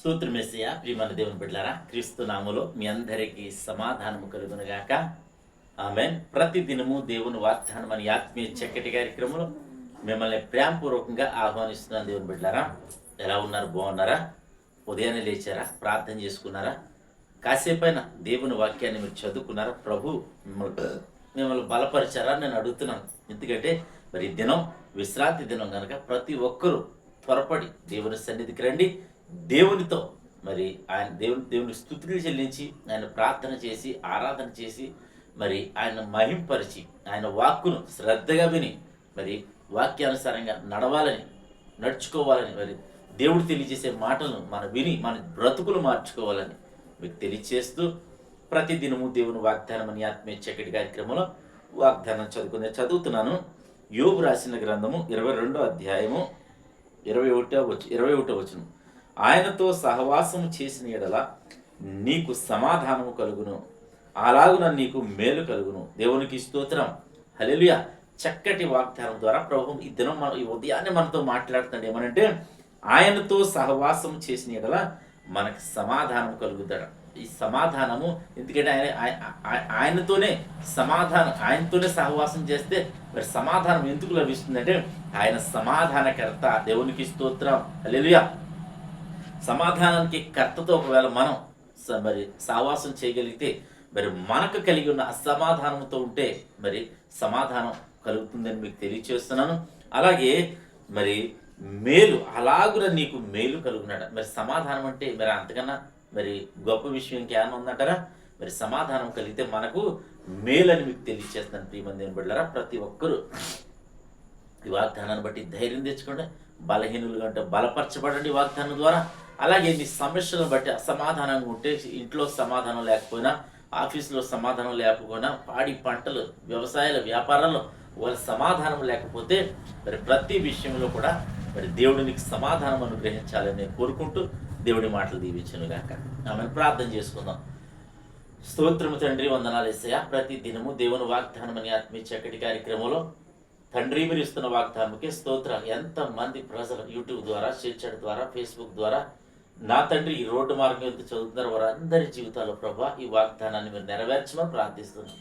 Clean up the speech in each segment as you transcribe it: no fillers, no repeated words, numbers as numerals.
స్తోత్రం యేసయ్యా. ప్రియమైన దేవుని బిడ్డలారా, క్రీస్తు నామములో మీ అందరికీ సమాధానము కలుగునుగాక. ఆమేన్. ప్రతి దినము దేవుని వాగ్దానం అని ఆత్మీయ చక్కటి కార్యక్రమంలో మిమ్మల్ని ప్రేమపూర్వకంగా ఆహ్వానిస్తున్నాను. దేవుని బిడ్డలారా, ఎలా ఉన్నారు? బాగున్నారా? ఉదయాన్నే లేచారా? ప్రార్థన చేసుకున్నారా? కాసేపైన దేవుని వాక్యాన్ని మీరు చదువుకున్నారా? ప్రభు మిమ్మల్ని బలపరిచారా నేను అడుగుతున్నాను. ఎందుకంటే మరి దినం విశ్రాంతి దినం కనుక ప్రతి ఒక్కరూ త్వరపడి దేవుని సన్నిధికి రండి. దేవునితో మరి దేవుని స్తుతులు చెల్లించి ఆయన ప్రార్థన చేసి ఆరాధన చేసి మరి ఆయన మహింపరిచి ఆయన వాక్కును శ్రద్ధగా విని మరి వాక్యానుసారంగా నడుచుకోవాలని మరి దేవుడు తెలియజేసే మాటలను మనం విని మన బ్రతుకులు మార్చుకోవాలని మీకు తెలియచేస్తూ ప్రతిదినము దేవుని వాగ్దానం అని ఆత్మీయ చక్కటి కార్యక్రమంలో వాగ్దానం చదువుతున్నాను. యోబు రాసిన గ్రంథము 22వ అధ్యాయము 21వ వచనం. ఆయనతో సహవాసము చేసిన ఎడల నీకు సమాధానము కలుగును, అలాగున నీకు మేలు కలుగును. దేవునికి స్తోత్రం. హల్లెలూయా. చక్కటి వాగ్దానం ద్వారా ప్రభు ఈ దినం ఈ ఉదయాన్నే మనతో మాట్లాడుతున్నాడు. ఏమనంటే ఆయనతో సహవాసం చేసిన ఎడల మనకు సమాధానం కలుగుతాడు. ఈ సమాధానము ఎందుకంటే ఆయనతోనే సహవాసం చేస్తే మరి సమాధానం ఎందుకు లభిస్తుందంటే ఆయన సమాధానకర్త. దేవునికి స్తోత్రం. హల్లెలూయా. సమాధానానికి కర్తతో ఒకవేళ మనం మరి సహవాసం చేయగలిగితే మరి మనకు కలిగి ఉన్న అసమాధానంతో ఉంటే మరి సమాధానం కలుగుతుందని మీకు తెలియచేస్తున్నాను. అలాగే మరి మేలు, అలాగున నీకు మేలు కలుగున్నాడు. మరి సమాధానం అంటే మరి అంతకన్నా మరి గొప్ప విషయం ఇంకేమైనా ఉందంటారా? మరి సమాధానం కలిగితే మనకు మేలని మీకు తెలియచేస్తాను. ప్రియమంది బిడ్డలారా, ప్రతి ఒక్కరూ ఈ వాగ్దానాన్ని బట్టి ధైర్యం తెచ్చుకోండి. బలహీనులుగా అంటే బలపరచబడండి వాగ్దానం ద్వారా. అలాగే మీ సమస్యలను బట్టి అసమాధానంగా ఉంటే, ఇంట్లో సమాధానం లేకపోయినా, ఆఫీసులో సమాధానం లేకపోయినా, పాడి పంటలు వ్యవసాయాల వ్యాపారాల్లో వాళ్ళ సమాధానం లేకపోతే మరి ప్రతి విషయంలో కూడా మరి దేవుడు నీకు సమాధానం అనుగ్రహించాలని కోరుకుంటూ దేవుడి మాటలు దీవించును గాక. ఆమెను ప్రార్థన చేసుకుందాం. స్తోత్రము తండ్రి, వందనాలు యేసయ్యా. ప్రతి దినము దేవుని వాగ్దానం అని ఆత్మీయ చక్కటి కార్యక్రమంలో తండ్రి మీరు ఇస్తున్న వాగ్దానంకే స్తోత్రాలు. ఎంతమంది ప్రజలు యూట్యూబ్ ద్వారా, షేర్ ద్వారా, ఫేస్బుక్ ద్వారా నా తండ్రి ఈ రోడ్డు మార్గం ఎంత చదువుతున్నారు వారందరి జీవితాల్లో ప్రభా ఈ వాగ్దానాన్ని మీరు నెరవేర్చమని ప్రార్థిస్తున్నాను.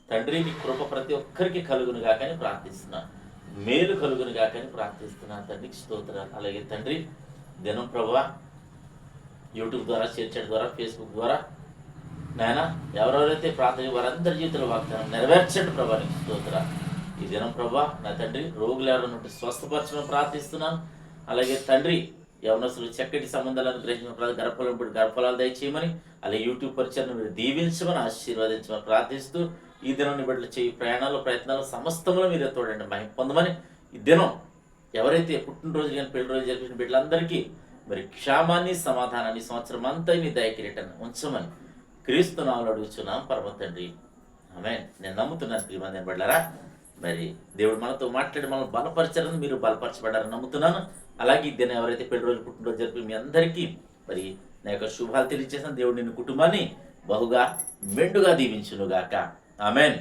తండ్రి మీ కృప ప్రతి ఒక్కరికి కలుగును గాకని ప్రార్థిస్తున్నాను. మేలు కలుగును గాకని ప్రార్థిస్తున్నాను. తండ్రికి స్తోత్రాలు. అలాగే తండ్రి దినం ప్రభా యూట్యూబ్ ద్వారా, షేర్ ద్వారా, ఫేస్బుక్ ద్వారా నాయన ఎవరెవరైతే ప్రార్థన వారందరి జీవితంలో వాగ్దానం నెరవేర్చండి ప్రభా. నీకు స్తోత్రాలు. ఈ దినం ప్రభా నా తండ్రి రోగులు ఎవరైనా ఉంటే స్వస్థపరచమని ప్రార్థిస్తున్నాను. అలాగే తండ్రి యవనస్తులు చక్కటి సంబంధాలను గ్రహించిన గర్భఫలాలు దయచేయమని, అలాగే యూట్యూబ్ పరిచయం మీరు దీవించమని ఆశీర్వదించమని ప్రార్థిస్తూ ఈ దినాన్ని బిడ్డలు చేయి ప్రయత్నాలు సమస్తంలో మీరు తోడండి మహిమ పొందమని. ఈ దినం ఎవరైతే పుట్టినరోజు కానీ పెళ్లి రోజు జరిపిన బిడ్డలందరికీ మరి క్షేమాన్ని సమాధానాన్ని సంవత్సరం అంతా మీ దయకిరీటాన్ని ఉంచమని క్రీస్తు నామములో అడుగుచున్నాం పరమ తండ్రి. ఆమేన్. నేను నమ్ముతున్నాను ప్రియమైన బిడ్డలారా, మరి దేవుడు మనతో మాట్లాడి మనల్ని బలపరచారని, మీరు బలపరచబడ్డారని నమ్ముతున్నాను. అలాగే ఈ దినం ఎవరైతే పెళ్లి రోజు పుట్టినరోజు జరిపి మీ అందరికీ మరి నా యొక్క శుభాలు తెలియజేసిన దేవుడు నిన్ను కుటుంబాన్ని బహుగా మెండుగా దీవించునుగాక. ఆమేన్.